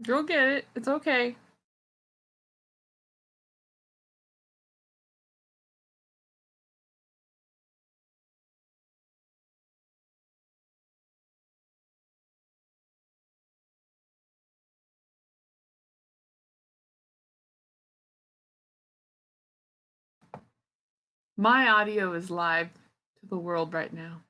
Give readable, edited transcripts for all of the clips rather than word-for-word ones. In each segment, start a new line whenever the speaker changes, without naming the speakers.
You'll get it. It's okay. My audio is live to the world right now.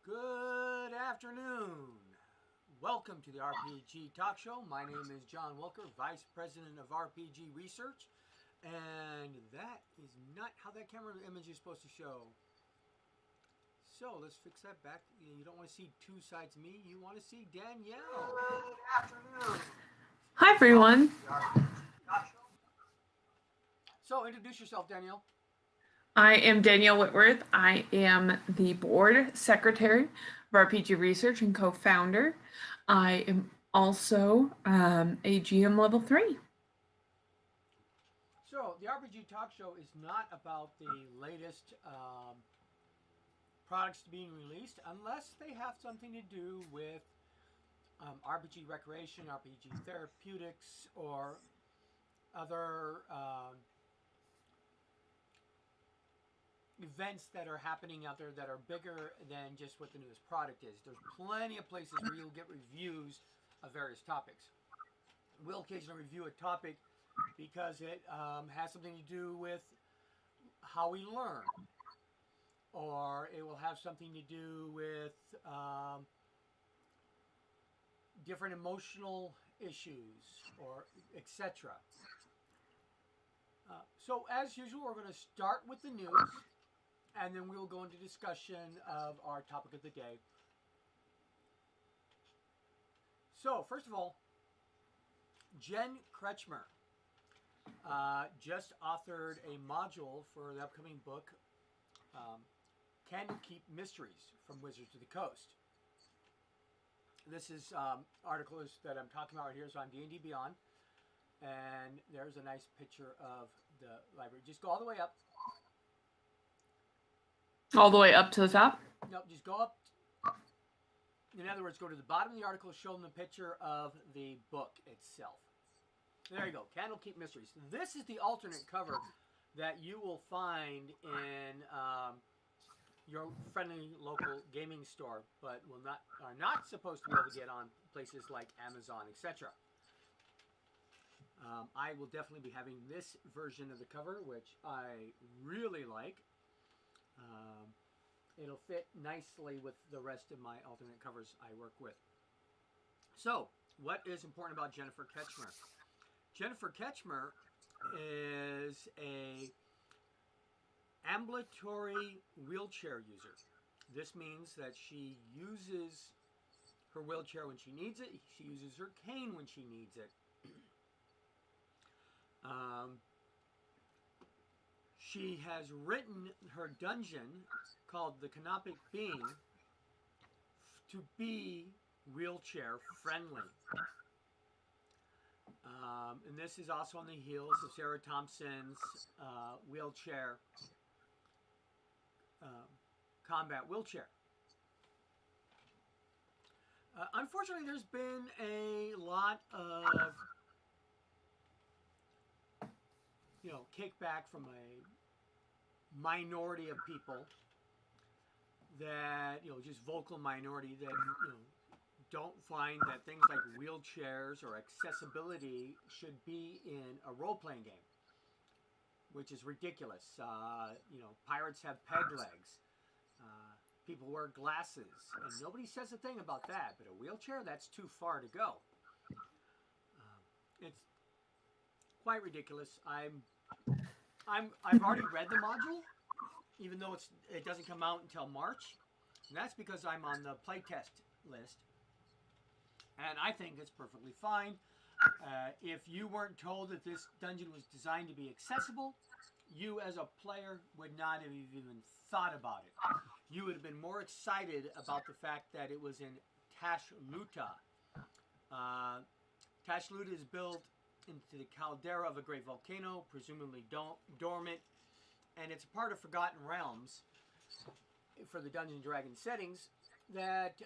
Good afternoon. Welcome to the RPG Talk Show. My name is John Welker, Vice President of RPG Research. And that is not how that camera image is supposed to show. So let's fix that back. You don't want to see two sides of me. You want to see Danielle.
Hi, everyone.
So introduce yourself, Danielle.
I am Danielle Whitworth. I am the board secretary of RPG Research and co-founder. I am also a GM level 3.
So the RPG Talk Show is not about the latest products being released unless they have something to do with RPG recreation, RPG therapeutics, or other events that are happening out there that are bigger than just what the newest product is. There's plenty of places where you'll get reviews of various topics. We'll occasionally review a topic because it has something to do with how we learn, or it will have something to do with different emotional issues, or etc. So as usual, we're going to start with the news, and then we'll go into discussion of our topic of the day. So first of all, Jen Kretschmer just authored a module for the upcoming book, Candlekeep Mysteries from Wizards of the Coast. This is articles that I'm talking about right here. So on D&D Beyond, and there's a nice picture of the library. Just go all the way up.
All the way up to the top?
No, just go up. In other words, go to the bottom of the article, show them the picture of the book itself. There you go, Candlekeep Mysteries. This is the alternate cover that you will find in your friendly local gaming store, but are not supposed to be able to get on places like Amazon, etc. I will definitely be having this version of the cover, which I really like. It'll fit nicely with the rest of my alternate covers I work with. So, what is important about Jennifer Kretschmer? Jennifer Kretschmer is a ambulatory wheelchair user. This means that she uses her wheelchair when she needs it. She uses her cane when she needs it. She has written her dungeon called The Canopic Being to be wheelchair friendly. And this is also on the heels of Sarah Thompson's wheelchair, combat wheelchair. Unfortunately, there's been a lot of kickback from a minority of people that just vocal minority that don't find that things like wheelchairs or accessibility should be in a role-playing game, which is ridiculous. Pirates have peg legs. People wear glasses, and nobody says a thing about that. But a wheelchair, that's too far to go. It's quite ridiculous. I've already read the module, even though it doesn't come out until March, and that's because I'm on the playtest list. And I think it's perfectly fine. If you weren't told that this dungeon was designed to be accessible, you as a player would not have even thought about it. You would have been more excited about the fact that it was in Tashluta. Tashluta is built into the caldera of a great volcano, presumably dormant, and it's a part of Forgotten Realms for the Dungeons & Dragons settings that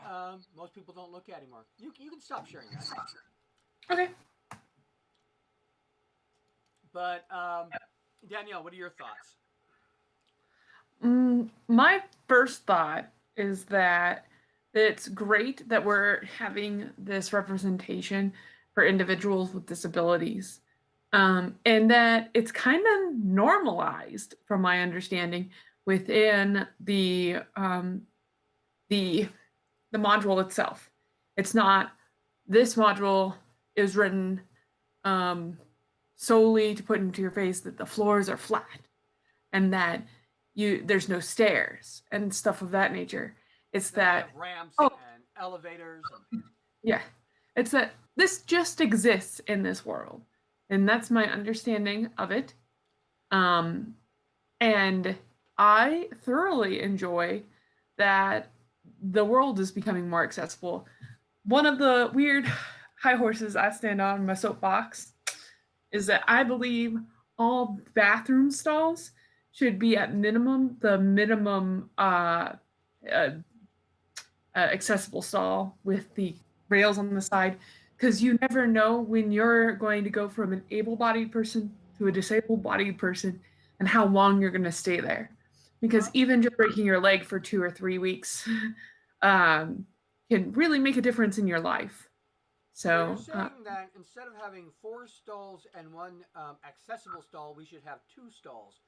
most people don't look at anymore. You can stop sharing that.
Okay.
But Danielle, what are your thoughts?
My first thought is that it's great that we're having this representation for individuals with disabilities, and that it's kind of normalized, from my understanding, within the module itself. It's not, this module is written solely to put into your face that the floors are flat and that there's no stairs and stuff of that nature. It's
That you
that,
have ramps
oh
and elevators and
yeah, it's that this just exists in this world, and that's my understanding of it. Um, and I thoroughly enjoy that the world is becoming more accessible. One of the weird high horses I stand on, my soapbox, is that I believe all bathroom stalls should be at minimum the minimum uh, accessible stall with the rails on the side, because you never know when you're going to go from an able-bodied person to a disabled-bodied person and how long you're going to stay there. Because
well,
even just breaking your leg for 2 or 3 weeks um, can really make a difference in your life.
so you're
So,
saying that instead of having 4 stalls and one accessible stall, we should have 2 stalls.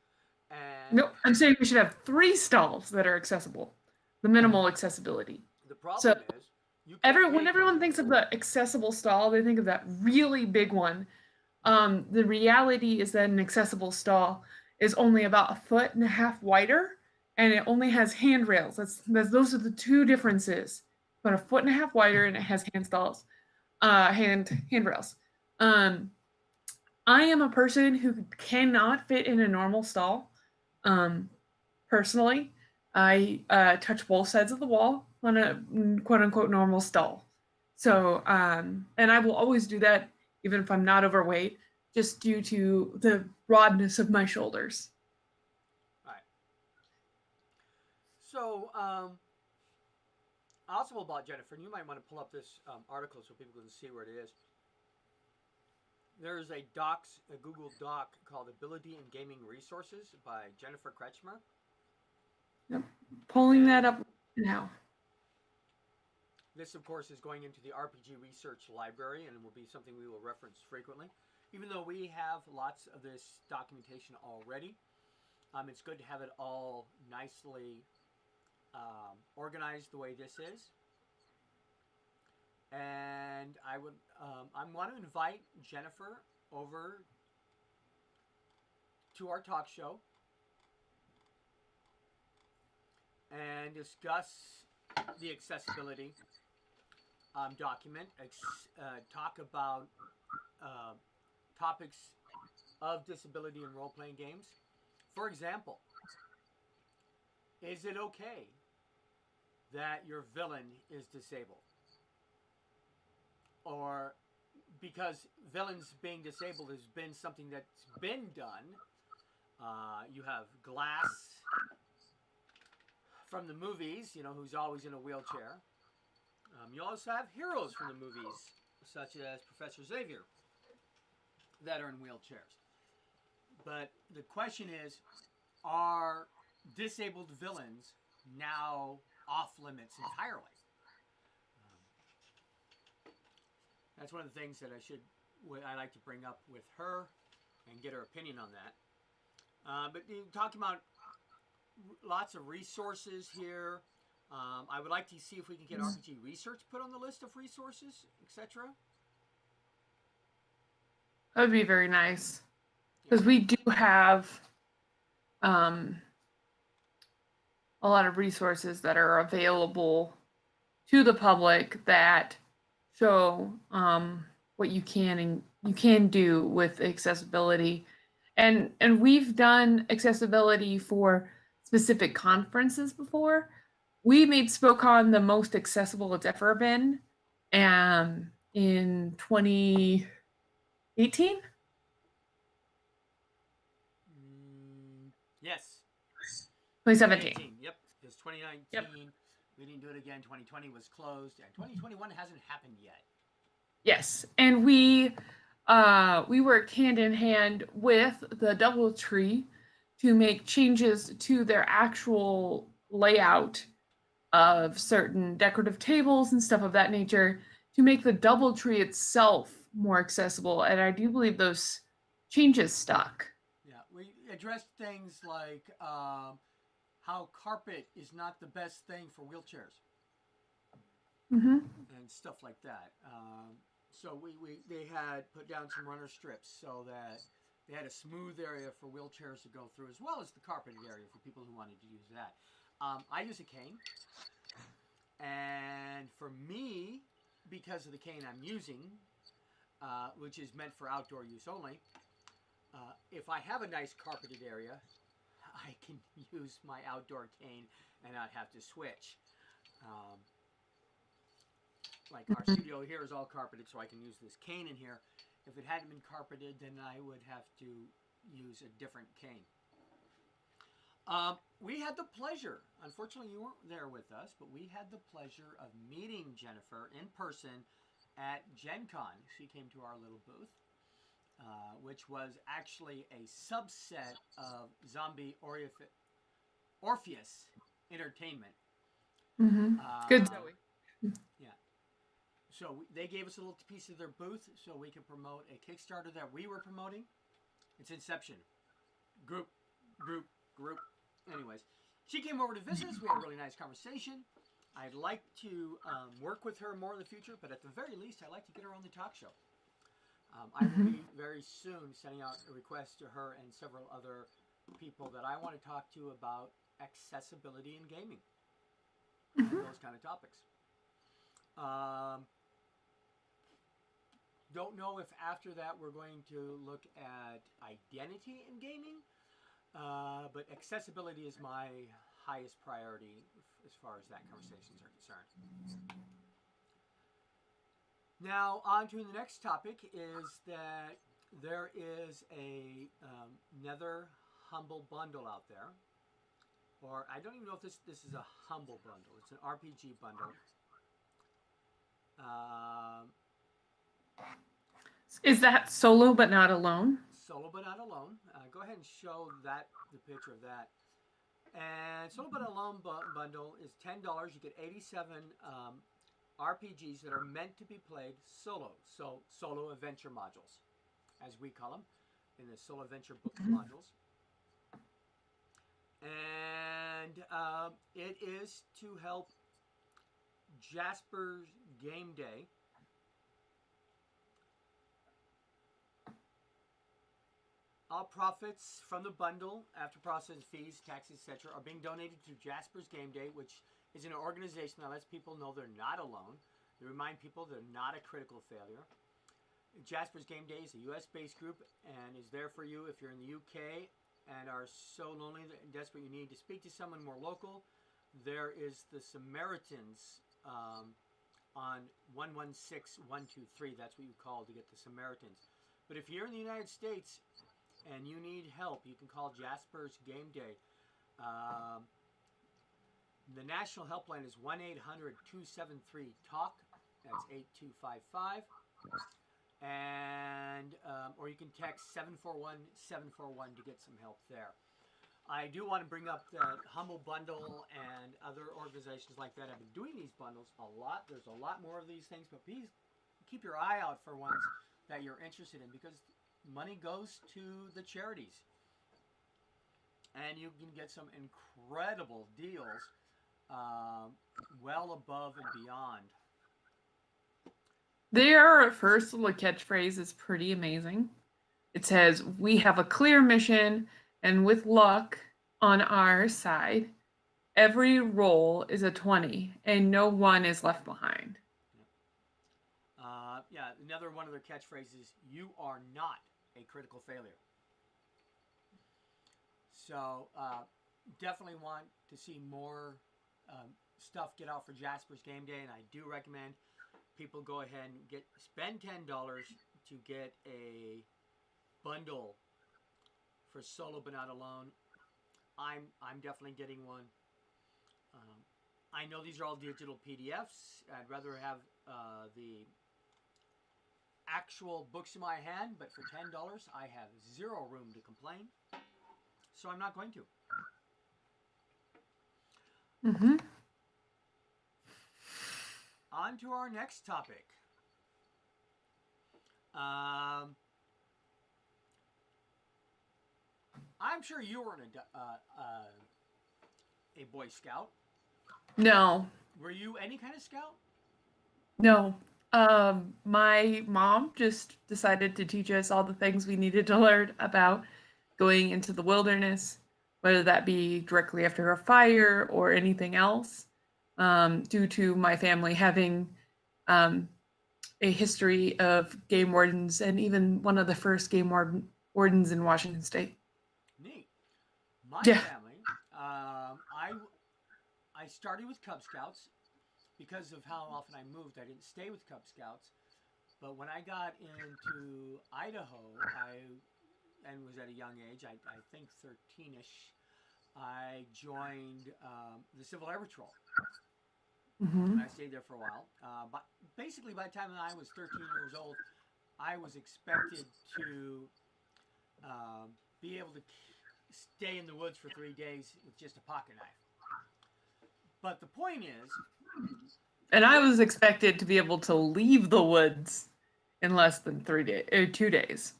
And
nope, I'm saying we should have 3 stalls that are accessible, the minimal accessibility.
the
So,
problem is you can't
when
take
everyone thinks of the accessible stall, they think of that really big one. The reality is that an accessible stall is only about 1.5 feet wider, and it only has handrails. Those are the two differences. About 1.5 feet wider, and it has handrails. Um, I am a person who cannot fit in a normal stall. Um, Personally, I touch both sides of the wall on a quote unquote normal stall. So, and I will always do that even if I'm not overweight, just due to the broadness of my shoulders.
right. So also about Jennifer, and you might want to pull up this article so people can see where it is. There's a Google Doc called "Ability in Gaming Resources" by Jennifer Kretschmer,
Yep. Pulling that
and
up now.
this, of course, is going into the RPG Research Library and will be something we will reference frequently. Even though we have lots of this documentation already, it's good to have it all nicely organized the way this is. And I want to invite Jennifer over to our talk show and discuss the accessibility document, talk about uh, topics of disability in role playing games. For example, is it okay that your villain is disabled? Or because villains being disabled has been something that's been done. You have Glass from the movies, who's always in a wheelchair. You also have heroes from the movies, such as Professor Xavier, that are in wheelchairs. But the question is, are disabled villains now off limits entirely? That's one of the things that I like to bring up with her and get her opinion on that. But talking about lots of resources here. I would like to see if we can get RPG research put on the list of resources, etc.
That would be very nice
Yeah.
because we do have um, a lot of resources that are available to the public that show what you can do with accessibility, and we've done accessibility for specific conferences before. We made SpokeCon the most accessible it's ever been, in 2018.
Yes.
2017.
2018. Yep. It was 2019.
Yep.
We didn't do it again. 2020 was closed, and 2021 hasn't happened yet.
Yes, and we worked hand in hand with the DoubleTree to make changes to their actual layout of certain decorative tables and stuff of that nature to make the DoubleTree itself more accessible. And I do believe those changes stuck.
Yeah, we addressed things like how carpet is not the best thing for wheelchairs
Mm-hmm.
and stuff like that. So they had put down some runner strips so that They had a smooth area for wheelchairs to go through, as well as the carpeted area for people who wanted to use that. I use a cane, and for me, because of the cane I'm using, which is meant for outdoor use only, if I have a nice carpeted area, I can use my outdoor cane and not have to switch. Like our studio here is all carpeted, so I can use this cane in here. If it hadn't been carpeted, then I would have to use a different cane. We had the pleasure, unfortunately you weren't there with us, but we had the pleasure of meeting Jennifer in person at Gen Con. She came to our little booth, which was actually a subset of Zombie Orpheus Entertainment.
Good.
Yeah. So they gave us a little piece of their booth so we could promote a Kickstarter that we were promoting. It's Inception. Group. Anyways, she came over to visit us. We had a really nice conversation. I'd like to work with her more in the future, but at the very least, I'd like to get her on the talk show. I will be very soon sending out a request to her and several other people that I want to talk to about accessibility in gaming. And those kind of topics. Don't know if after that we're going to look at identity in gaming, but accessibility is my highest priority as far as that conversations are concerned. Now, on to the next topic is that there is another humble bundle out there. Or I don't even know if this is a humble bundle. It's an RPG bundle.
Is that solo but not alone?
Solo but not alone. Go ahead and show the picture of that. And solo but alone bundle is $10. You get 87 RPGs that are meant to be played solo. So solo adventure modules, as we call them, in the solo adventure book modules. And it is to help Jasper's Game Day. All profits from the bundle, after processing fees, taxes, etc., are being donated to Jasper's Game Day, which is an organization that lets people know they're not alone. They remind people they're not a critical failure. Jasper's Game Day is a US-based group and is there for you if you're in the UK and are so lonely and desperate you need to speak to someone more local. There is the Samaritans on 116123. That's what you call to get the Samaritans. But if you're in the United States and you need help, you can call Jasper's Game Day. The national helpline is 1-800-273-TALK. That's 8255. And or you can text 741-741 to get some help there. I do want to bring up the Humble Bundle and other organizations like that have been doing these bundles a lot. There's a lot more of these things, but please keep your eye out for ones that you're interested in because money goes to the charities. And you can get some incredible deals well above and beyond.
Their first little catchphrase is pretty amazing. It says, "We have a clear mission, and with luck on our side, every roll is a 20, and no one is left behind."
Yeah, another one of their catchphrases, "You are not a critical failure." So definitely want to see more stuff get out for Jasper's Game Day, and I do recommend people go ahead and spend $10 to get a bundle for solo but not alone. I'm definitely getting one. I know these are all digital PDFs. I'd rather have the actual books in my hand, but for $10 I have zero room to complain, so I'm not going to. On to our next topic. I'm sure you were a Boy Scout.
No.
Were you any kind of scout?
No. My mom just decided to teach us all the things we needed to learn about going into the wilderness, whether that be directly after a fire or anything else, due to my family having um, a history of game wardens and even one of the first wardens in Washington State.
Neat. My
Yeah.
family, I started with Cub Scouts because of how often I moved. I didn't stay with Cub Scouts, but when I got into Idaho, I and was at a young age, I think 13ish, I joined the Civil Air Patrol, and
Hmm.
I stayed there for a while. But basically, by the time I was 13 years old, I was expected to be able to stay in the woods for 3 days with just a pocket knife. But the point is,
And I
what?
was expected to be able to leave the woods in less than 3 days, 2 days.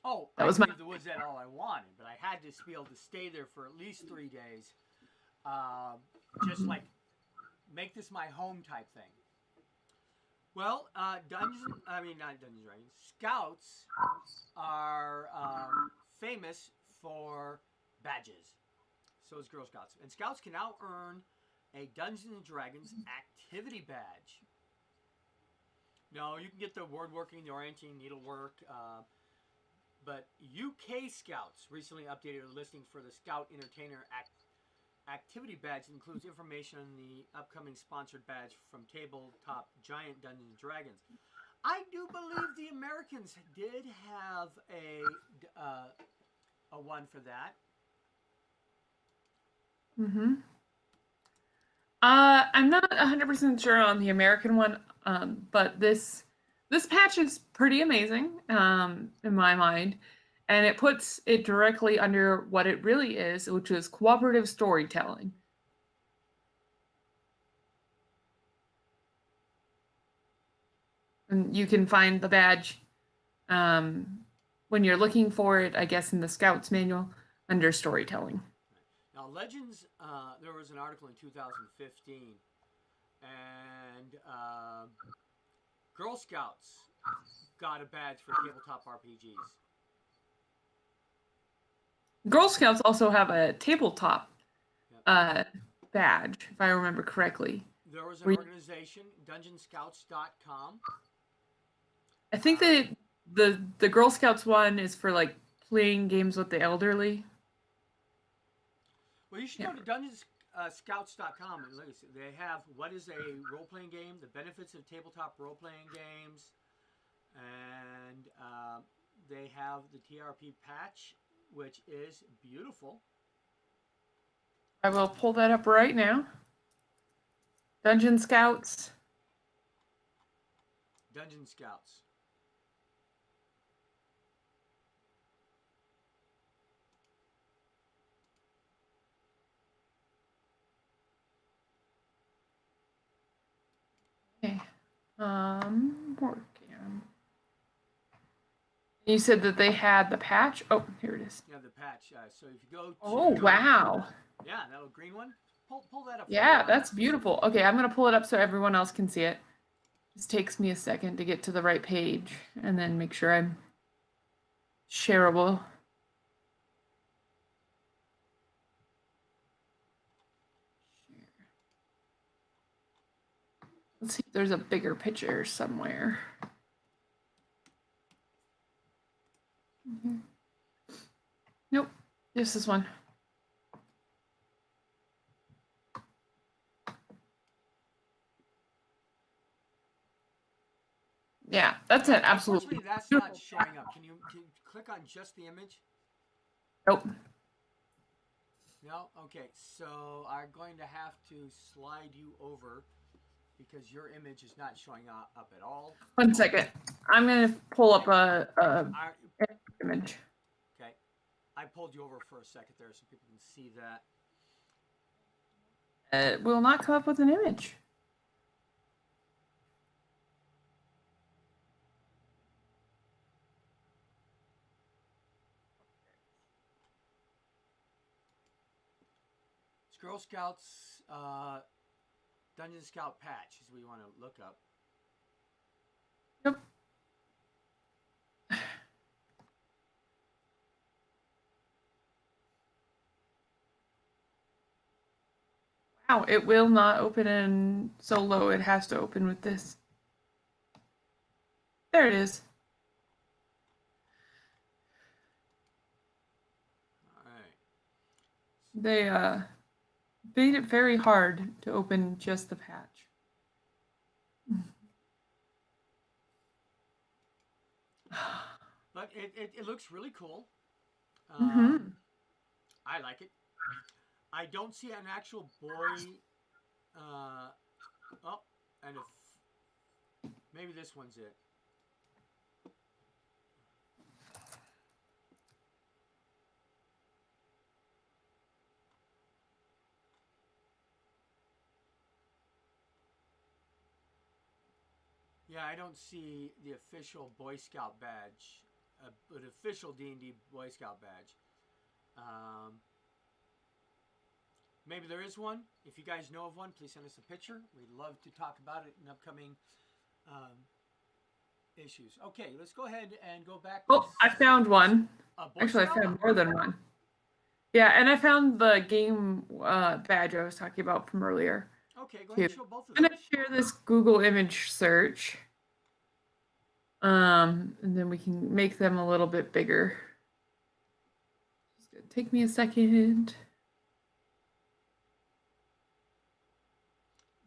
Oh,
That
I
was
could
my.
leave the woods at all I wanted, but I had to be able to stay there for at least 3 days. Just like make this my home type thing. Well, I mean, not Dungeons, right? Scouts are famous for badges. So is Girl Scouts. And Scouts can now earn a Dungeons and Dragons activity badge. No, you can get the woodworking, the orienting, needlework, but UK Scouts recently updated a listing for the Scout Entertainer activity badge that includes information on the upcoming sponsored badge from Tabletop Giant Dungeons and Dragons. I do believe the Americans did have a one for that.
Hmm. I'm not 100% sure on the American one, but this patch is pretty amazing, in my mind, and it puts it directly under what it really is, which is cooperative storytelling. And you can find the badge um, when you're looking for it, I guess, in the Scouts manual under storytelling.
Now, Legends, there was an article in 2015, and Girl Scouts got a badge for tabletop RPGs.
Girl Scouts also have a tabletop
Yep.
uh, badge, if I remember correctly.
There was an
Where
organization, DungeonScouts.com.
I think
Uh,
that the Girl Scouts one is for like playing games with the elderly.
well, you should
Yeah.
go to DungeonScouts.com and look. They have what is a role playing game, the benefits of tabletop role playing games, and they have the TRP patch, which is beautiful.
I will pull that up right now. Dungeon Scouts.
Dungeon Scouts.
Okay. Working. You said that they had the patch. Oh, here it is.
Yeah, the patch. So if you go
Oh,
to
wow.
yeah, that little green one, pull that up for the
Yeah, that's
audience.
beautiful. Okay, I'm gonna pull it up so everyone else can see it. Just takes me a second to get to the right page and then make sure I'm shareable. Let's see if there's a bigger picture somewhere. Mhm. Nope, just this one. Yeah, that's an absolutely
Unfortunately, that's not
beautiful
showing up. Can you click on just the image?
Nope.
No? Okay, so I'm going to have to slide you over because your image is not showing up at all.
1 second. I'm gonna pull up
Okay.
a
I,
image.
okay. I pulled you over for a second there so people can see that.
It will not come up with an image.
It's Girl Scouts Dungeon Scout patch is what you want to look up.
Wow, it will not open in solo. It has to open with this. There it is.
All right.
They made it very hard to open just the patch.
But it looks really cool.
Mm-hmm.
I like it. I don't see an actual boy. Oh, and if maybe this one's it. Yeah, I don't see the official Boy Scout badge, an official D&D Boy Scout badge. Maybe there is one. If you guys know of one, please send us a picture. We'd love to talk about it in upcoming issues. Okay, let's go ahead and go back.
Oh, I found one.
A Boy
Actually,
Scout?
I found more than one. Yeah, and I found the game badge I was talking about from earlier.
Okay, go
Too.
ahead and show both of
I'm
those.
gonna share this Google image search. And then we can make them a little bit bigger. It's gonna take me a second.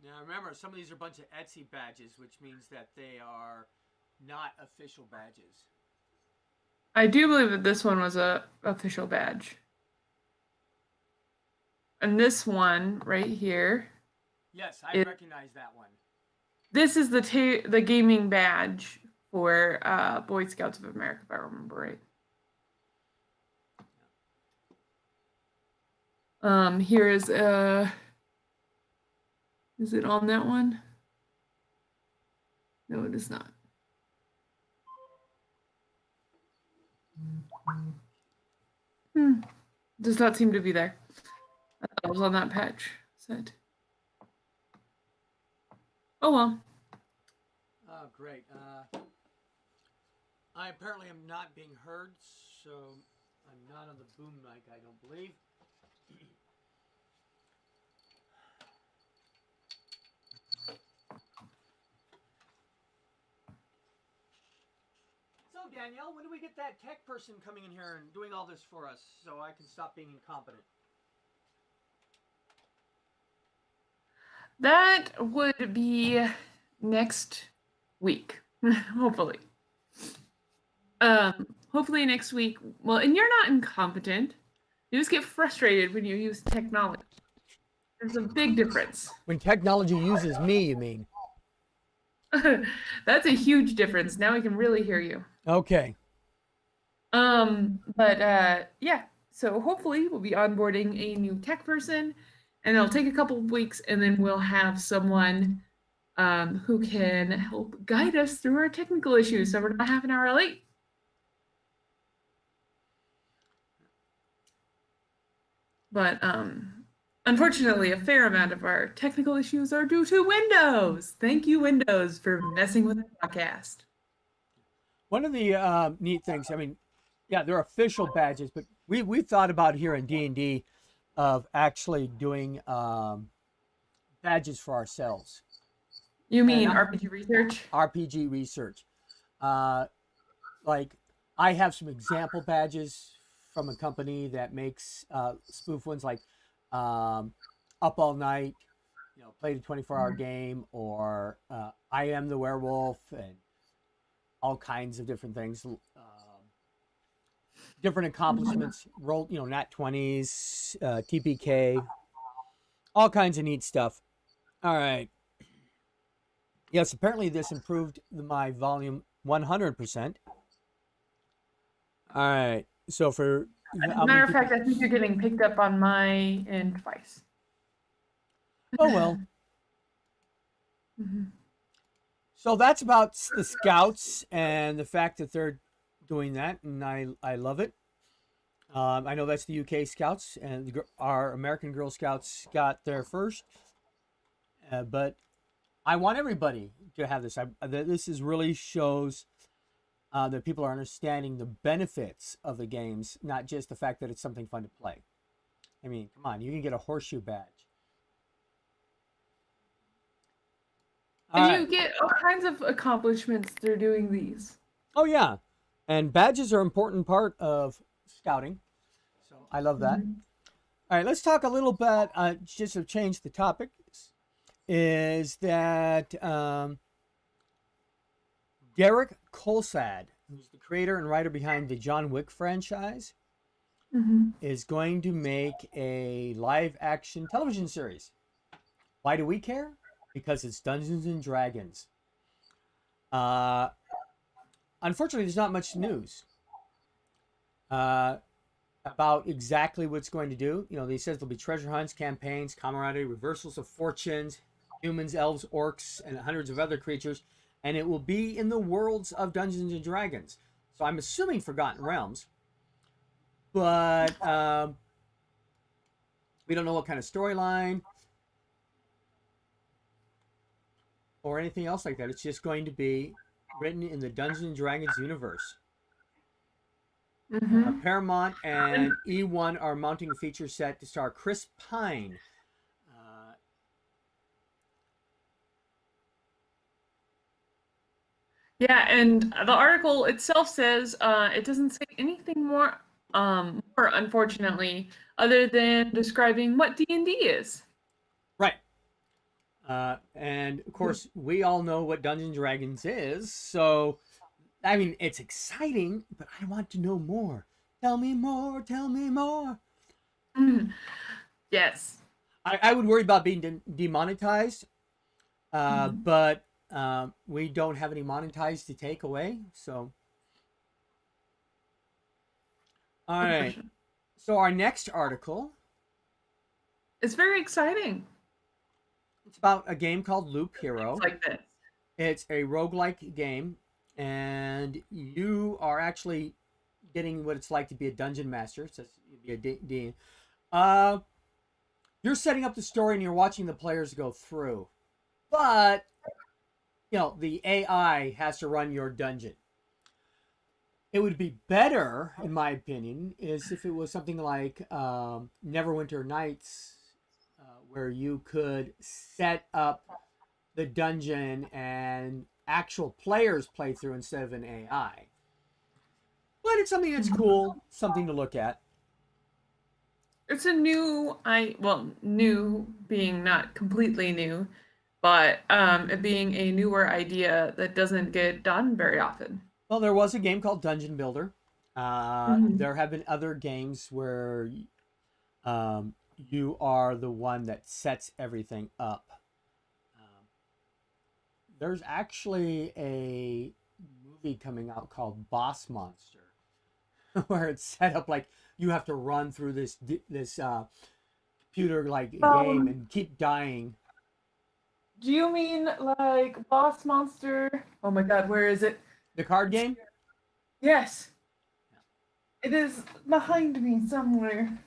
Now remember, some of these are a bunch of Etsy badges, which means that they are not official badges.
I do believe that this one was a official badge. And this one right here.
Yes, I recognize that one.
This is the gaming badge for Boy Scouts of America, if I remember right. Here is it on that one? No, it is not. Does not seem to be there. I thought it was on that patch set. Oh well.
Oh, great. I apparently am not being heard, so I'm not on the boom mic, I don't believe. So, Danielle, when do we get that tech person coming in here and doing all this for us so I can stop being incompetent?
That would be next week, hopefully. Hopefully next week. Well, and you're not incompetent. You just get frustrated when you use technology. There's a big difference.
When technology uses me, you mean?
That's a huge difference. Now we can really hear you.
Okay.
But yeah. So hopefully we'll be onboarding a new tech person, and it'll take a couple of weeks, and then we'll have someone who can help guide us through our technical issues, so we're not half an hour late. But unfortunately, a fair amount of our technical issues are due to Windows. Thank you, Windows, for messing with the podcast.
One of the neat things, I mean, yeah, they're official badges, but we thought about here in D&D of actually doing badges for ourselves.
You mean RPG research?
RPG research. Like, I have some example badges from a company that makes spoof ones like Up All Night, played a 24-hour game, or I Am the Werewolf, and all kinds of different things. Different accomplishments, roll, nat 20s, TPK, all kinds of neat stuff. All right. Yes, apparently this improved my volume 100%. All right. So for
as a matter of fact, I think you're getting picked up on my end twice.
Oh well. So that's about the Scouts and the fact that they're doing that, and I love it. I know that's the UK Scouts, and our American Girl Scouts got there first, but I want everybody to have this. This is really shows that people are understanding the benefits of the games, not just the fact that it's something fun to play. I mean, come on, you can get a horseshoe badge.
And
All right.
you get all kinds of accomplishments through doing these.
Oh yeah, and badges are an important part of scouting. So I love that.
Mhm.
All right, let's talk a little bit. Just to change the topic, is that Derek Kolstad, who's the creator and writer behind the John Wick franchise,
Mhm.
is going to make a live action television series. Why do we care? Because it's Dungeons and Dragons. Uh, Unfortunately, there's not much news uh, about exactly what it's going to do. You know, he says there'll be treasure hunts, campaigns, camaraderie, reversals of fortunes, humans, elves, orcs, and hundreds of other creatures, and it will be in the worlds of Dungeons and Dragons. So I'm assuming Forgotten Realms, but we don't know what kind of storyline or anything else like that. It's just going to be written in the Dungeons and Dragons universe.
Mhm.
Paramount and E1 are mounting a feature set to star Chris Pine. Uh,
Yeah, and the article itself says it doesn't say anything more unfortunately, other than describing what D&D is.
right. And of course, we all know what Dungeons and Dragons is. So, I mean, it's exciting, but I want to know more. Tell me more. Tell me more.
Mm. Yes.
I would worry about being demonetized,
Mhm.
but we don't have any monetized to take away. So, all right.
Unfortunately.
So, our next article,
It's very exciting.
it's about a game called Loop
Things
Hero.
like this.
It's a roguelike game, and you are actually getting what it's like to be a dungeon master. So you'd be a D. Uh, you're setting up the story and you're watching the players go through. But, you know, the AI has to run your dungeon. It would be better, in my opinion, is if it was something like Neverwinter Nights, where you could set up the dungeon and actual players play through instead of an AI. But it's something that's cool, something to look at.
It's a new, new being not completely new, but it being a newer idea that doesn't get done very often.
Well, there was a game called Dungeon Builder.
Mhm.
There have been other games where you are the one that sets everything up. Um, there's actually a movie coming out called Boss Monster, where it's set up like you have to run through this computer like game
Um,
and keep dying.
do you mean like Boss Monster? Oh my God, where is it?
The card
It's
game.
yes, it is behind me somewhere.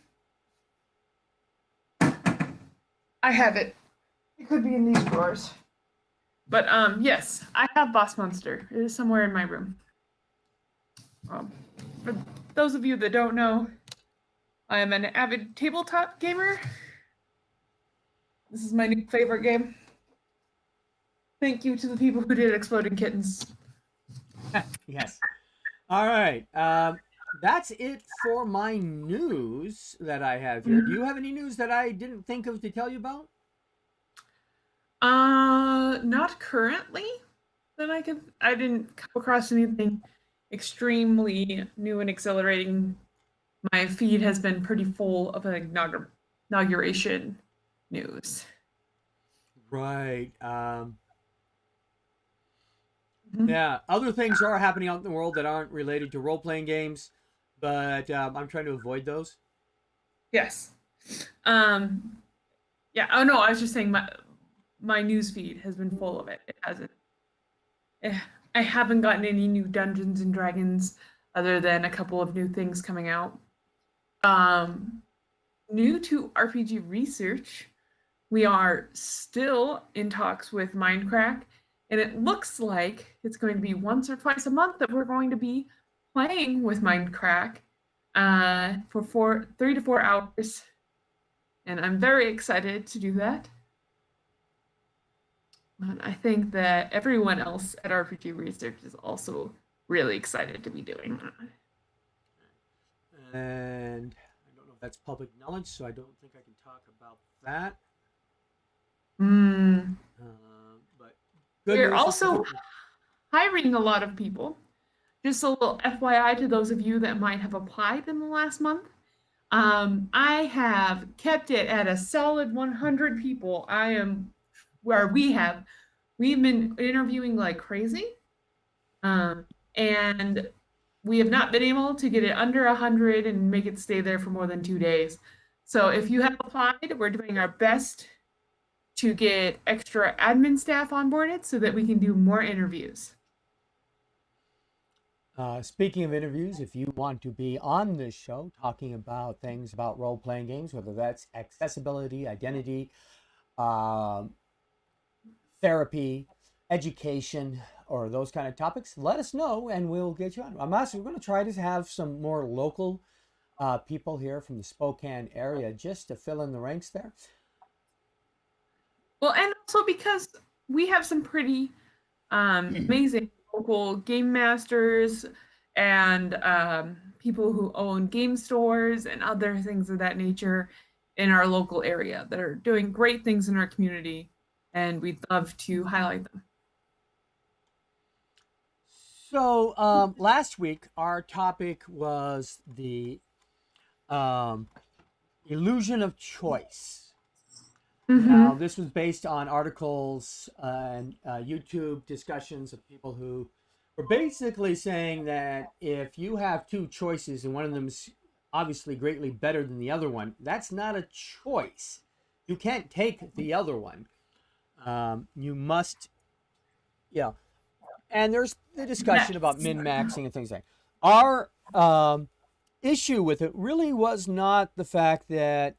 I have it. It could be in these drawers. But yes, I have Boss Monster. It is somewhere in my room. Um, for those of you that don't know, I am an avid tabletop gamer. This is my new favorite game. Thank you to the people who did Exploding Kittens.
Yes. All right. That's it for my news that I have here. Do you have any news that I didn't think of to tell you about?
Not currently that I didn't come across anything extremely new and exhilarating. My feed has been pretty full of inauguration news.
Right.
Mhm.
Yeah. Other things are happening out in the world that aren't related to role playing games, but I'm trying to avoid those.
Yes. Um, yeah. Oh no, I was just saying my news feed has been full of it. It hasn't. eh, I haven't gotten any new Dungeons and Dragons other than a couple of new things coming out. Um, New to RPG research, we are still in talks with Mindcrack, and it looks like it's going to be once or twice a month that we're going to be playing with Mindcrack for 3 to 4 hours, and I'm very excited to do that. And I think that everyone else at RPG Research is also really excited to be doing that.
And I don't know if that's public knowledge, so I don't think I can talk about that.
Mm.
But good
We're
news is that
also hiring a lot of people. Just a little FYI to those of you that might have applied in the last month. I have kept it at a solid 100 people. I am where we've been interviewing like crazy. Um, and we have not been able to get it under 100 and make it stay there for more than 2 days. So if you have applied, we're doing our best to get extra admin staff onboarded so that we can do more interviews.
speaking of interviews, if you want to be on this show talking about things about role playing games, whether that's accessibility, identity, um, therapy, education, or those kind of topics, let us know and we'll get you on. I'm also going to try to have some more local people here from the Spokane area just to fill in the ranks there.
Well, and also because we have some pretty amazing local game masters and people who own game stores and other things of that nature in our local area that are doing great things in our community, and we'd love to highlight them.
So last week our topic was the um, illusion of choice. Now,
Mm-hmm.
this was based on articles and YouTube discussions of people who were basically saying that if you have two choices and one of them is obviously greatly better than the other one, that's not a choice. You can't take the other one. You must, yeah. And there's the discussion about
Yes.
min maxing and things like that. Our issue with it really was not the fact that,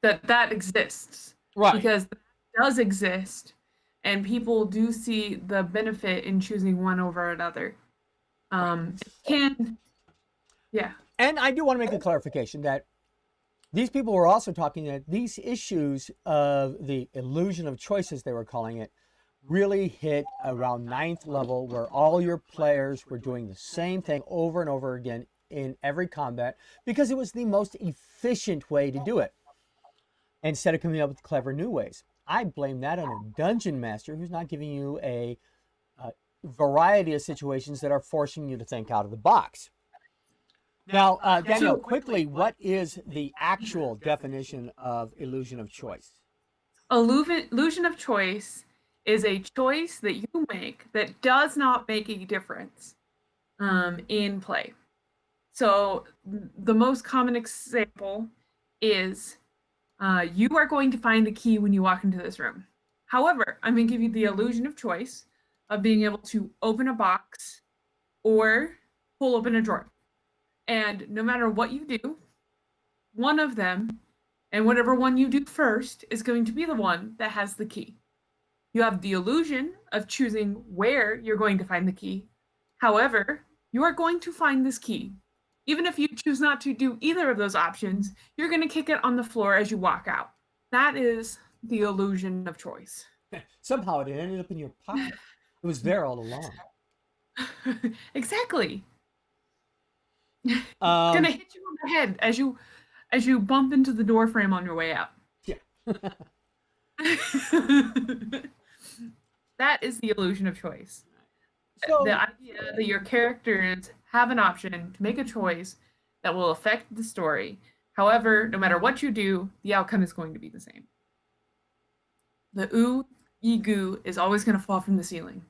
That exists
right,
because that does exist, and people do see the benefit in choosing one over another.
right.
It can, yeah.
And I do want to make a clarification that these people were also talking that these issues of the illusion of choice, as they were calling it, really hit around ninth level, where all your players were doing the same thing over and over again in every combat because it was the most efficient way to do it instead of coming up with clever new ways. I blame that on a dungeon master who's not giving you a variety of situations that are forcing you to think out of the box. Now, Danielle,
So,
quickly, what is the actual definition of illusion of choice?
illusion of choice is a choice that you make that does not make a difference in play. So, the most common example is you are going to find the key when you walk into this room. However, I'm going to give you the illusion of choice of being able to open a box or pull open a drawer. And no matter what you do, one of them, and whatever one you do first, is going to be the one that has the key. You have the illusion of choosing where you're going to find the key. However, you are going to find this key. Even if you choose not to do either of those options, you're going to kick it on the floor as you walk out. That is the illusion of choice.
Somehow it ended up in your pocket. It was there all along.
Exactly. It's going to
Um,
hit you on the head as you bump into the door frame on your way out.
yeah.
That is the illusion of choice. The
So,
idea that your characters have an option to make a choice that will affect the story. However, no matter what you do, the outcome is going to be the same. The ooh, ye goo is always going to fall from the ceiling.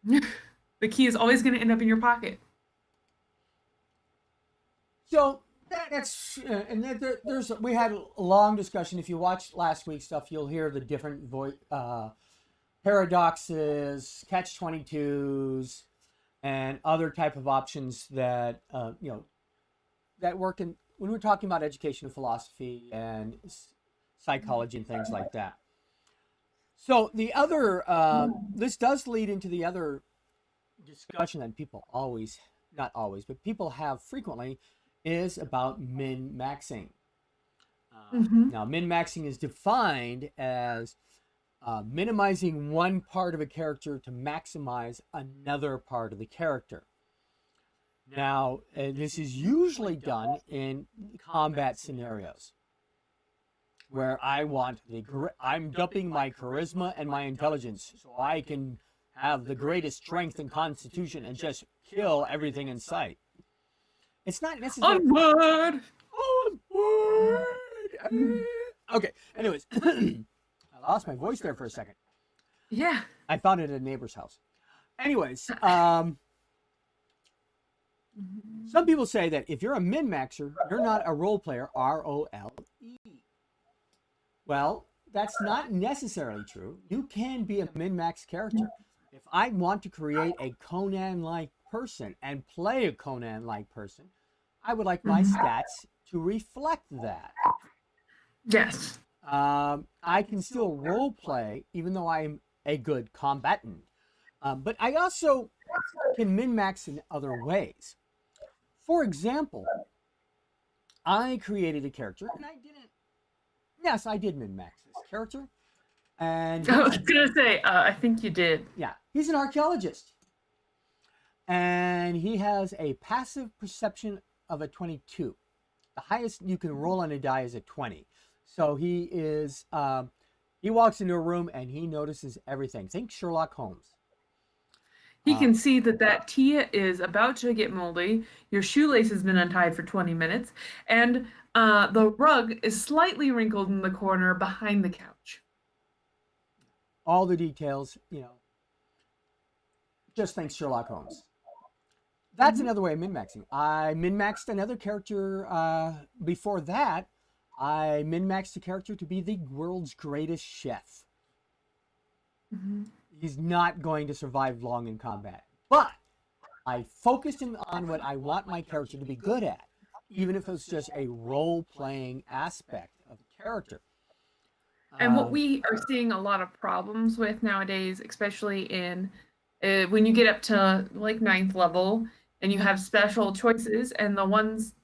The key is always going to end up in your pocket.
so that's and there's we had a long discussion. If you watched last week's stuff, you'll hear the different paradoxes, catch 22s, and other type of options that that work in when we're talking about education and philosophy and psychology and things like that. So the other this does lead into the other discussion that people always, not always, but people have frequently is about min maxing.
Mm-hmm.
Now, min-maxing is defined as minimizing one part of a character to maximize another part of the character. Now, this is usually done in combat scenarios where I'm dumping my charisma and my intelligence so I can have the greatest strength and constitution and just kill everything in sight. It's not necessarily.
Onward!
Onward! Okay, anyways, I lost my voice there for a second.
Yeah.
I found it at a neighbor's house. Anyways, some people say that if you're a min-maxer, you're not a role player, R-O-L-E. Well, that's not necessarily true. You can be a min-max character. If I want to create a Conan-like person and play a Conan-like person, I would like my stats to reflect that.
Yes.
I can still role play even though I'm a good combatant. But I also can min-max in other ways. For example, I created a character and I did min-max this character. And
I was going to say, I think you did.
Yeah, he's an archaeologist. And he has a passive perception of a 22. The highest you can roll on a die is a 20. So he walks into a room and he notices everything. Think Sherlock Holmes.
He can see that tea is about to get moldy, your shoelace has been untied for 20 minutes, and the rug is slightly wrinkled in the corner behind the couch.
All the details, just think Sherlock Holmes. That's another way of min-maxing. I min-maxed another character before that. I min-maxed a character to be the world's greatest chef.
Mm-hmm.
He's not going to survive long in combat. But I focused him on what I want my character to be good at, even if it's just a role-playing aspect of the character.
And what we are seeing a lot of problems with nowadays, especially in when you get up to like 9th level and you have special choices, and the one's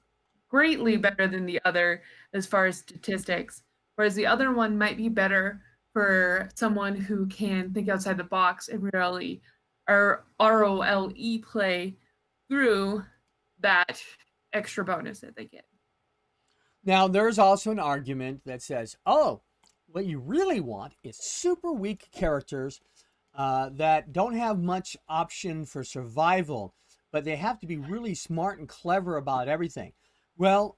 greatly better than the other as far as statistics, whereas the other one might be better for someone who can think outside the box and really ROLE play through that extra bonus that they get.
Now, there's also an argument that says, oh, what you really want is super weak characters that don't have much option for survival, but they have to be really smart and clever about everything. Well,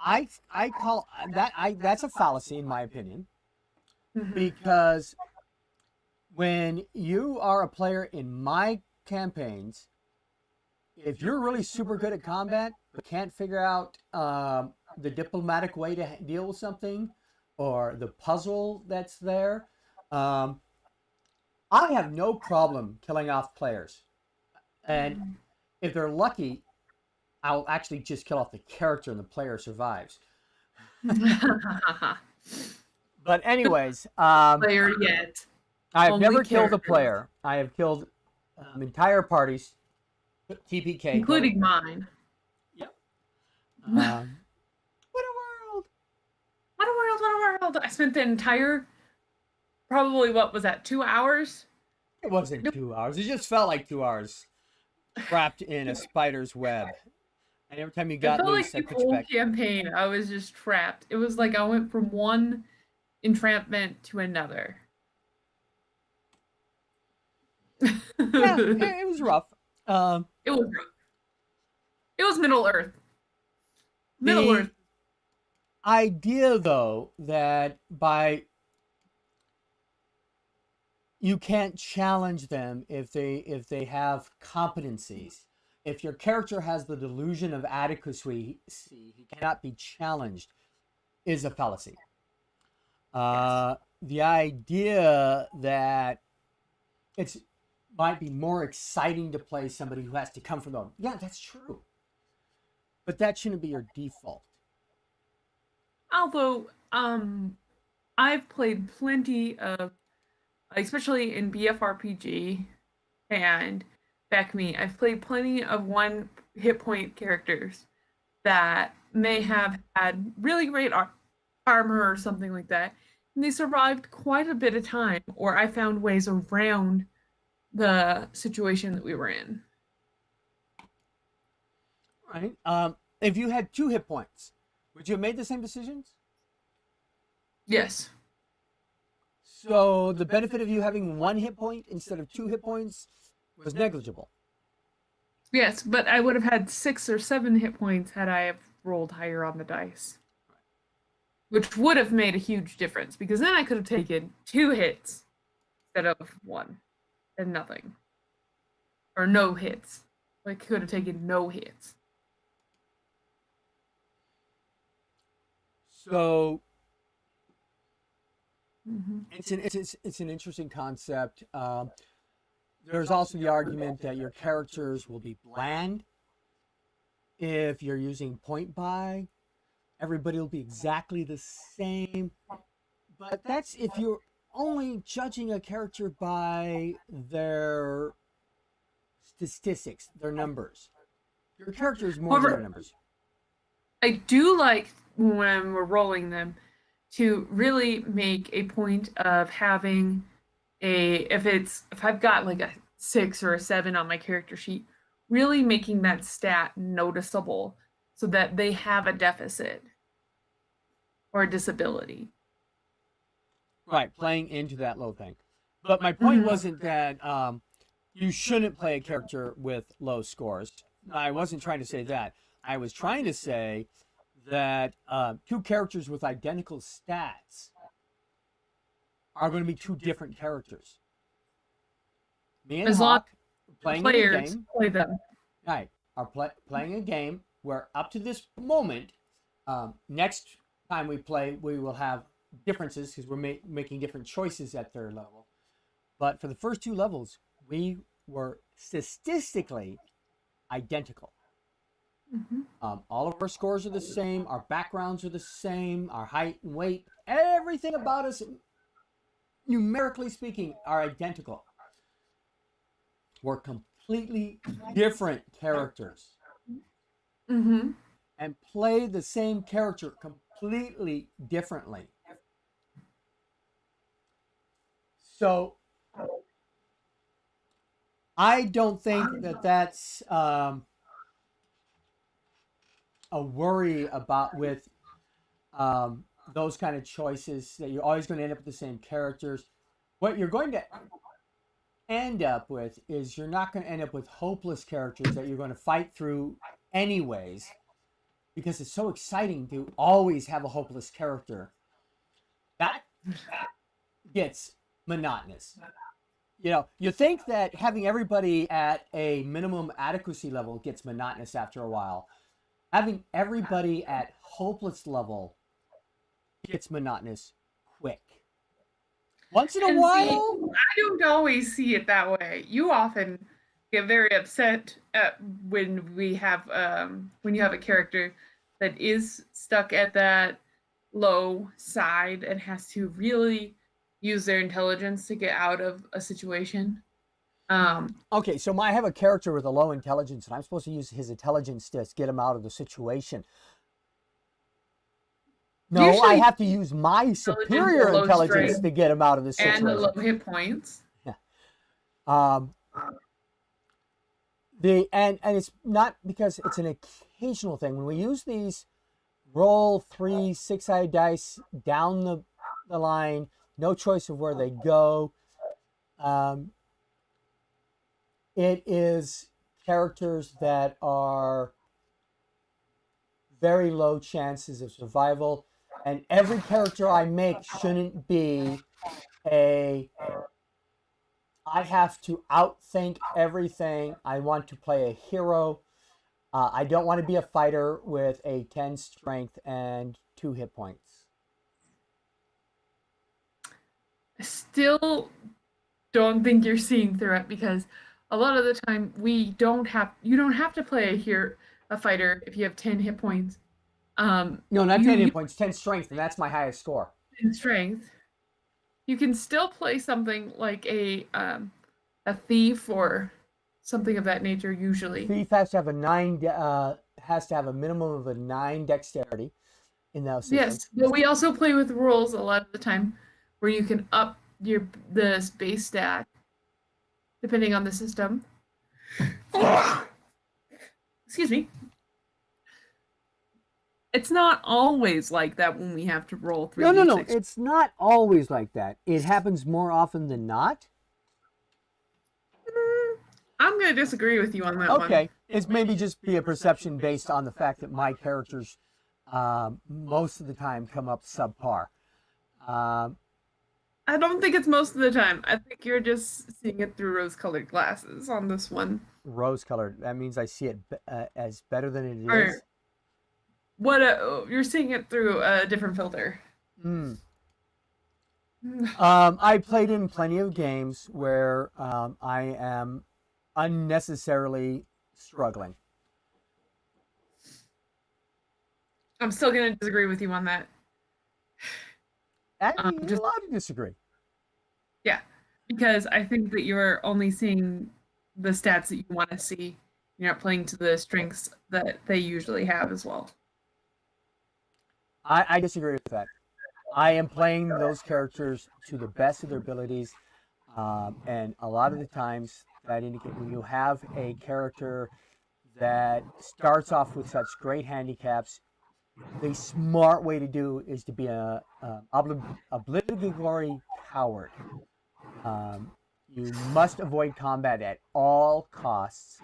I call that's a fallacy in my opinion, because when you are a player in my campaigns, if you're really super good at combat but can't figure out the diplomatic way to deal with something or the puzzle that's there, I have no problem killing off players. And if they're lucky, I'll actually just kill off the character and the player survives. But anyways,
player yet.
I have never killed a player. I have killed entire parties, TPK,
including mine.
Yep. What a world!
What a world! What a world! I spent the entire, probably what was that, 2 hours?
It wasn't 2 hours. It just felt like 2 hours, trapped in a spider's web. And every time you got loose,
like the whole campaign, I was just trapped. It was like I went from one entrapment to another.
Yeah, it was rough.
It was rough. It was Middle Earth. Middle Earth.
Idea, though, that you can't challenge them if they have competencies. If your character has the delusion of adequacy, he cannot be challenged, is a fallacy. Yes. The idea that it might be more exciting to play somebody who has to come from them. Yeah, that's true. But that shouldn't be your default.
Although, I've played plenty of, especially in BFRPG and Back Me, I've played plenty of 1 hit point characters that may have had really great armor or something like that, and they survived quite a bit of time, or I found ways around the situation that we were in.
Right. If you had 2 hit points, would you have made the same decisions?
Yes.
So the benefit of you having 1 hit point instead of 2 hit points was negligible.
Yes, but I would have had 6 or 7 hit points had I have rolled higher on the dice. Which would have made a huge difference because then I could have taken 2 hits instead of 1 and nothing. Or no hits. Like could have taken no hits.
So
Mm-hmm.
it's an interesting concept. There's also the argument that your characters will be bland if you're using point buy. Everybody will be exactly the same. But that's if you're only judging a character by their statistics, their numbers. Your character is more than their numbers.
I do like when we're rolling them to really make a point of having if I've got like a 6 or a 7 on my character sheet, really making that stat noticeable so that they have a deficit or a disability.
Right, playing into that low thing. But my point wasn't that you shouldn't play a character with low scores. I wasn't trying to say that. I was trying to say that 2 characters with identical stats are going to be 2 different characters. Me and Hawk playing a game.
Play them.
Right, are playing a game where up to this moment, next time we play, we will have differences because we're making different choices at their level. But for the first 2 levels, we were statistically identical.
Mm-hmm.
All of our scores are the same. Our backgrounds are the same. Our height and weight, everything about us, numerically speaking, are identical. We're completely different characters.
Mm-hmm.
And play the same character completely differently. So I don't think that that's a worry about with those kind of choices, that you're always going to end up with the same characters. What you're going to end up with is you're not going to end up with hopeless characters that you're going to fight through anyways, because it's so exciting to always have a hopeless character. That gets monotonous. You know, you think that having everybody at a minimum adequacy level gets monotonous after a while. Having everybody at hopeless level gets monotonous quick. Once in a while.
See, I don't always see it that way. You often get very upset when you have a character that is stuck at that low side and has to really use their intelligence to get out of a situation.
Okay, so I have a character with a low intelligence, and I'm supposed to use his intelligence to get him out of the situation. No, usually, I have to use my superior intelligence to get him out of the situation.
And the low hit points.
Yeah. And it's not because it's an occasional thing. When we use these roll 3 6-sided dice down the line, no choice of where they go. It is characters that are very low chances of survival. And every character I make shouldn't be I have to outthink everything. I want to play a hero. I don't want to be a fighter with a 10 strength and 2 hit points.
I still don't think you're seeing through it because a lot of the time you don't have to play a fighter if you have 10 hit points.
No, not 10 hit points, 10 strength, and that's my highest score.
10 strength. You can still play something like a thief or something of that nature usually.
Thief has to have a 9
has to have a minimum of a 9 dexterity in those systems.
Yes, but we also play with rules a lot of the time where you can up the base stat depending on the system. Excuse me. It's not always like that when we have to roll 3
No. It's not always like that. It happens more often than not.
I'm going to disagree with you on that one.
Okay, it's maybe just be a perception based on the fact that my characters most of the time come up subpar.
I don't think it's most of the time. I think you're just seeing it through rose-colored glasses on this one.
Rose-colored. That means I see it as better than it
Or
is.
what? You're seeing it through a different filter.
I played in plenty of games where I am unnecessarily struggling.
I'm still going to disagree with you on that.
And you're allowed to disagree.
Yeah, because I think that you're only seeing the stats that you want to see. You're not playing to the strengths that they usually have as well.
I disagree with that. I am playing those characters to the best of their abilities, and a lot of the times that indicate when you have a character that starts off with such great handicaps, the smart way to do is to be a obligatory coward. You must avoid combat at all costs.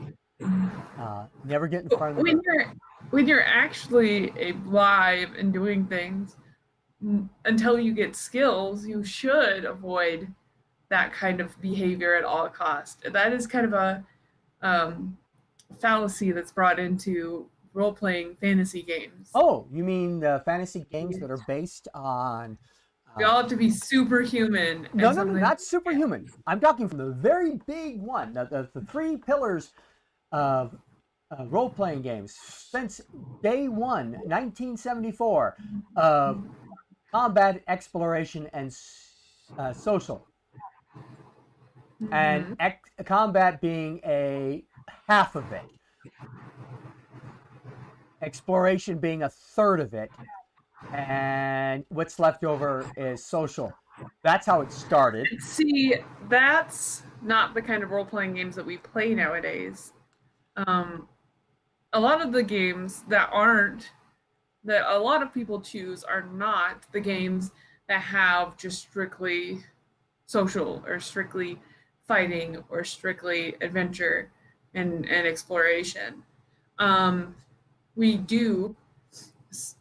Never get in front of them.
When you're actually alive and doing things, until you get skills, you should avoid that kind of behavior at all costs. That is kind of a fallacy that's brought into role-playing fantasy games.
Oh, you mean the fantasy games that are based on...
We all have to be superhuman.
No, not superhuman. I'm talking from the very big one, the 3 pillars of role-playing games since day one, 1974, of combat, exploration, and social. And combat being a half of it. Exploration being a third of it. And what's left over is social. That's how it started.
See, that's not the kind of role-playing games that we play nowadays. A lot of the games that a lot of people choose are not the games that have just strictly social or strictly fighting or strictly adventure and exploration. We do,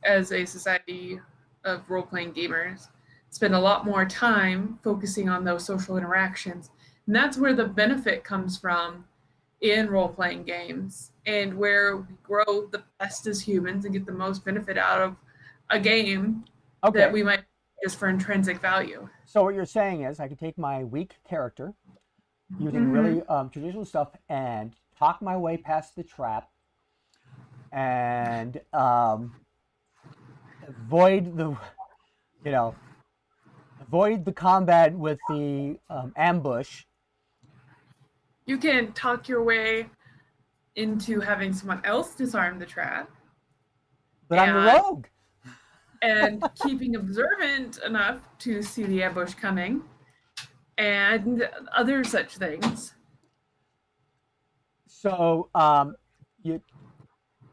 as a society of role-playing gamers, spend a lot more time focusing on those social interactions. And that's where the benefit comes from in role-playing games, and where we grow the best as humans and get the most benefit out of a game that we might just for intrinsic value.
So what you're saying is I could take my weak character using really traditional stuff and talk my way past the trap and avoid the combat with the ambush.
You can talk your way into having someone else disarm the trap.
But I'm the rogue.
And keeping observant enough to see the ambush coming and other such things.
So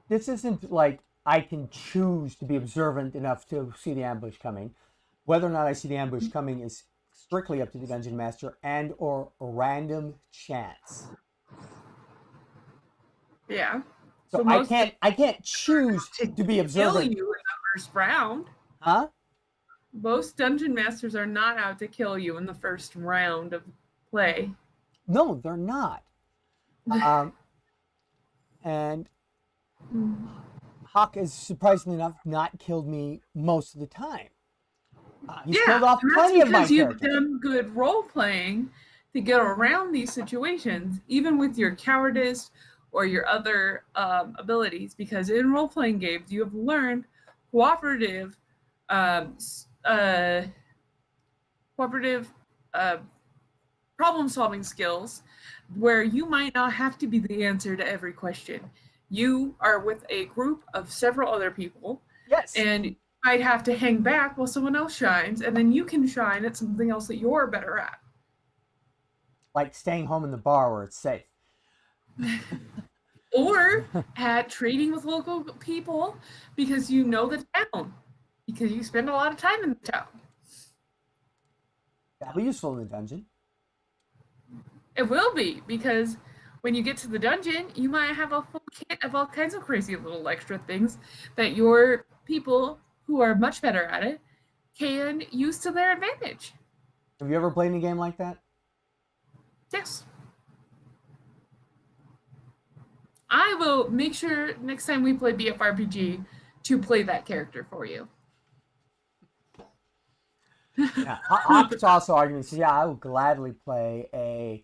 this isn't like I can choose to be observant enough to see the ambush coming. Whether or not I see the ambush coming is strictly up to the dungeon master and or random chance.
Yeah.
So I can't choose to be observant.
Kill you in the first round.
Huh?
Most dungeon masters are not out to kill you in the first round of play.
No, they're not. And Hawk has surprisingly enough not killed me most of the time. He's killed off plenty of my characters.
You've done good role playing to get around these situations, even with your cowardice or your other abilities. Because in role playing games, you have learned cooperative problem solving skills, where you might not have to be the answer to every question. you are with a group of several other people,
Yes.
and you might have to hang back while someone else shines, and then you can shine at something else that you're better at.
Like staying home in the bar where it's safe.
Or at trading with local people because you know the town, because you spend a lot of time in the town.
That'll be useful in the dungeon.
It will be, because when you get to the dungeon, you might have a full kit of all kinds of crazy little extra things that your people who are much better at it can use to their advantage.
Have you ever played a game like that?
Yes. I will make sure next time we play BFRPG to play that character for you.
Yeah. Hawk's also arguing, so yeah, I would gladly play a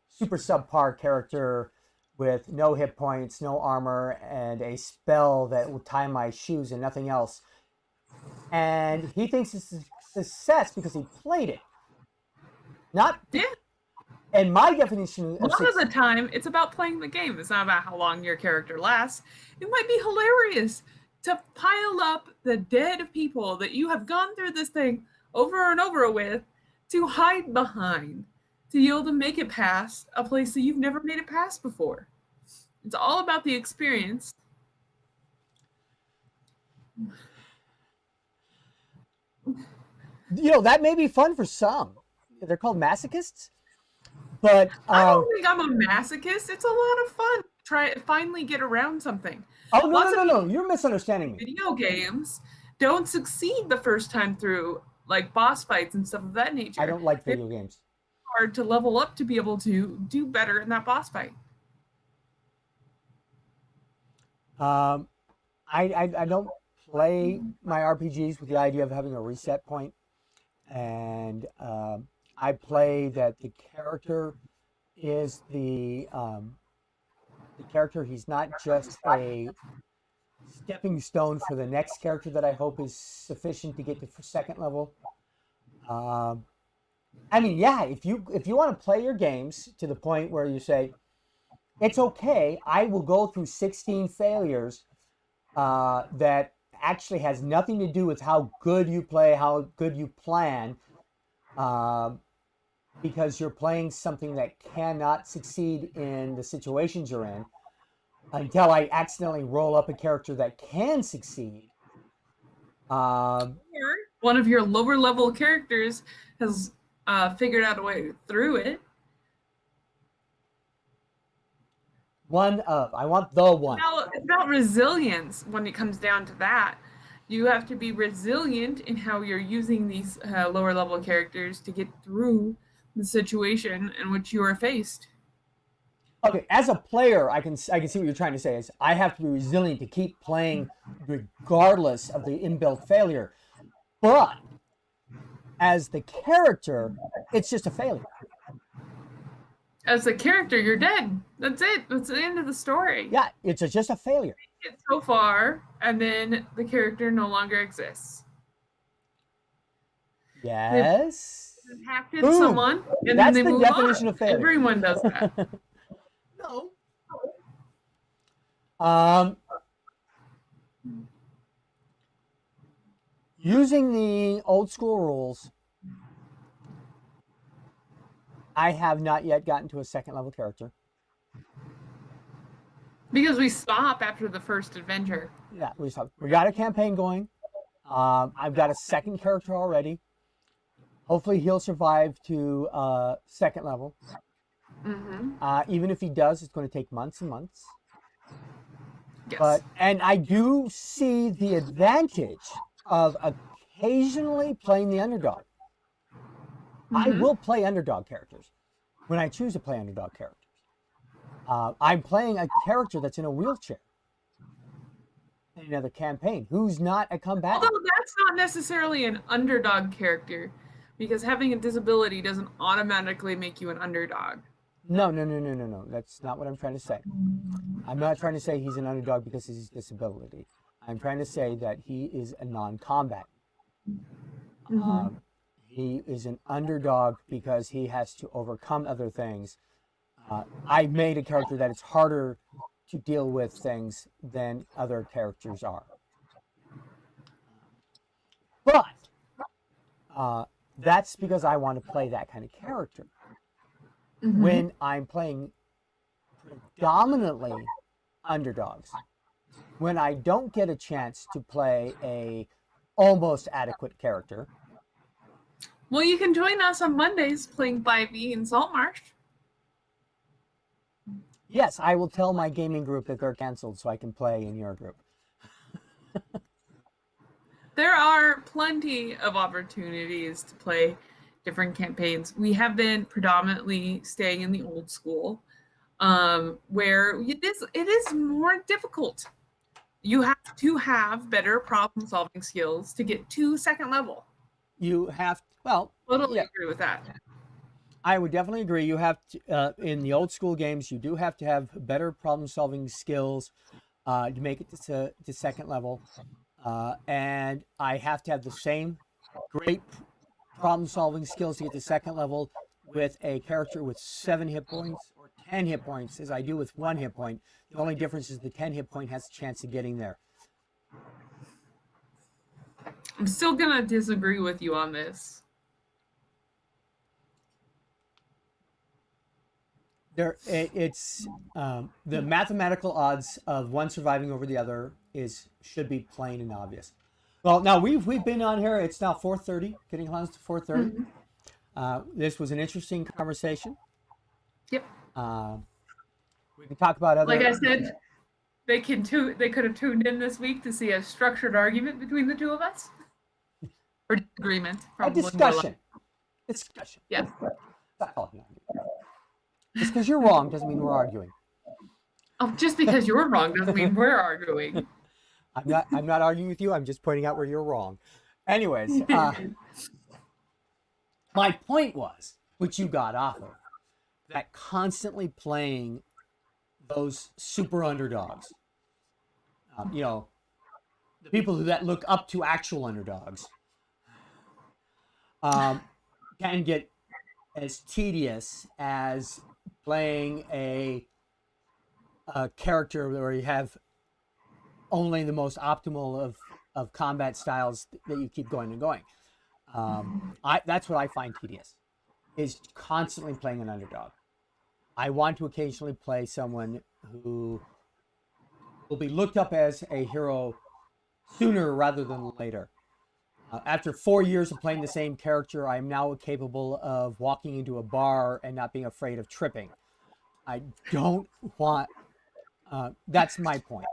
super subpar character with no hit points, no armor, and a spell that will tie my shoes and nothing else. And he thinks it's a success because he played it. Not
Yeah.
And my definition
A lot of the time, it's about playing the game. It's not about how long your character lasts. It might be hilarious to pile up the dead people that you have gone through this thing over and over with to hide behind, to be able to make it past a place that you've never made it past before. It's all about the experience.
that may be fun for some. They're called masochists. But
I don't think I'm a masochist. It's a lot of fun. Finally get around something.
Oh, no. You're misunderstanding me.
Video games don't succeed the first time through, like boss fights and stuff of that nature.
I don't like video games.
It's hard to level up to be able to do better in that boss fight.
I don't play my RPGs with the idea of having a reset point. And I play that the character is the character. He's not just a stepping stone for the next character that I hope is sufficient to get to second level. I mean, yeah, if you want to play your games to the point where you say, it's okay, I will go through 16 failures that actually has nothing to do with how good you play, how good you plan, because you're playing something that cannot succeed in the situations you're in, until I accidentally roll up a character that can succeed.
Or one of your lower level characters has figured out a way through it.
I want the one.
Now, it's about resilience when it comes down to that. You have to be resilient in how you're using these lower level characters to get through the situation in which you are faced.
Okay, as a player, I can see what you're trying to say. Is I have to be resilient to keep playing regardless of the inbuilt failure. But as the character, it's just a failure.
As the character, you're dead. That's it. That's the end of the story.
Yeah, it's just a failure.
It's so far, and then the character no longer exists.
Yes.
They hacked someone, and
that's
then they
the
move
definition
on.
of failure.
Everyone does that.
No.
Using the old school rules, I have not yet gotten to a second level character.
Because we stop after the first adventure.
Yeah, we stop. We got a campaign going. I've got a second character already. Hopefully he'll survive to second level.
Mm-hmm.
Even if he does, it's going to take months and months.
Yes.
And I do see the advantage of occasionally playing the underdog. Mm-hmm. I will play underdog characters when I choose to play underdog characters. I'm playing a character that's in a wheelchair in another campaign who's not a combatant.
Although that's not necessarily an underdog character, because having a disability doesn't automatically make you an underdog.
No. That's not what I'm trying to say. I'm not trying to say he's an underdog because of his disability. I'm trying to say that he is a non-combatant.
Mm-hmm.
He is an underdog because he has to overcome other things. I made a character that it's harder to deal with things than other characters are. But that's because I want to play that kind of character.
Mhm.
When I'm playing predominantly underdogs, when I don't get a chance to play a almost adequate character.
Well, you can join us on Mondays playing 5e in Saltmarsh.
Yes, I will tell my gaming group that they're canceled so I can play in your group.
There are plenty of opportunities to play different campaigns. We have been predominantly staying in the old school, where it is more difficult. You have to have better problem solving skills to get to second level.
You have, well,
Totally
yeah,
agree with that.
I would definitely agree. You have to, in the old school games, you do have to have better problem solving skills to make it to second level. And I have to have the same great problem solving skills to get to second level with a character with 7 hit points or 10 hit points as I do with 1 hit point. The only difference is the 10 hit point has a chance of getting there.
I'm still gonna disagree with you on this.
It's the mathematical odds of one surviving over the other should be plain and obvious. Well, now we've been on here. It's now 4:30, getting close to 4:30. This was an interesting conversation.
Yep.
We can talk about other.
Like I said, they could have tuned in this week to see a structured argument between the two of us, or disagreement.
A discussion. Discussion.
Yes.
Just because you're wrong doesn't mean we're arguing.
Oh, just because you're wrong doesn't mean we're arguing.
I'm not arguing with you. I'm just pointing out where you're wrong. Anyways, my point was, which you got off of, that constantly playing those super underdogs, the people that look up to actual underdogs, can get as tedious as playing a character where you have only the most optimal of combat styles that you keep going and going. That's what I find tedious, is constantly playing an underdog. I want to occasionally play someone who will be looked up as a hero sooner rather than later. After 4 years of playing the same character, I am now capable of walking into a bar and not being afraid of tripping. I don't want... that's my point.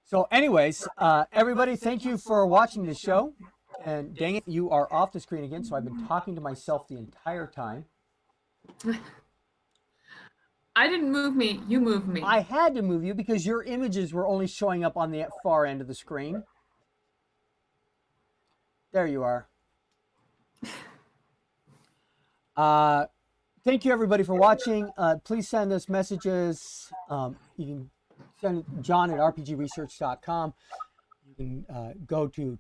So anyways, everybody, thank you for watching the show. And dang it, you are off the screen again, so I've been talking to myself the entire time.
I didn't move me, you moved me.
I had to move you because your images were only showing up on the far end of the screen. There you are. Thank you, everybody, for watching. Please send us messages. You can send John at rpgresearch.com. You can go to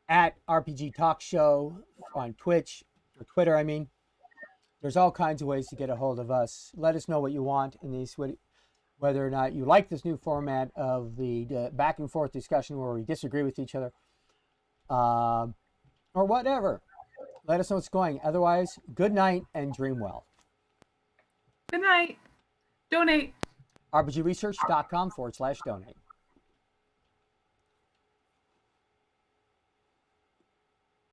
@RPG Talk Show on Twitch, or Twitter, I mean. There's all kinds of ways to get a hold of us. Let us know what you want in these, whether or not you like this new format of the back and forth discussion where we disagree with each other, or whatever. Let us know what's going. Otherwise, good night and dream well.
Good night. Donate.
rpgresearch.com/donate.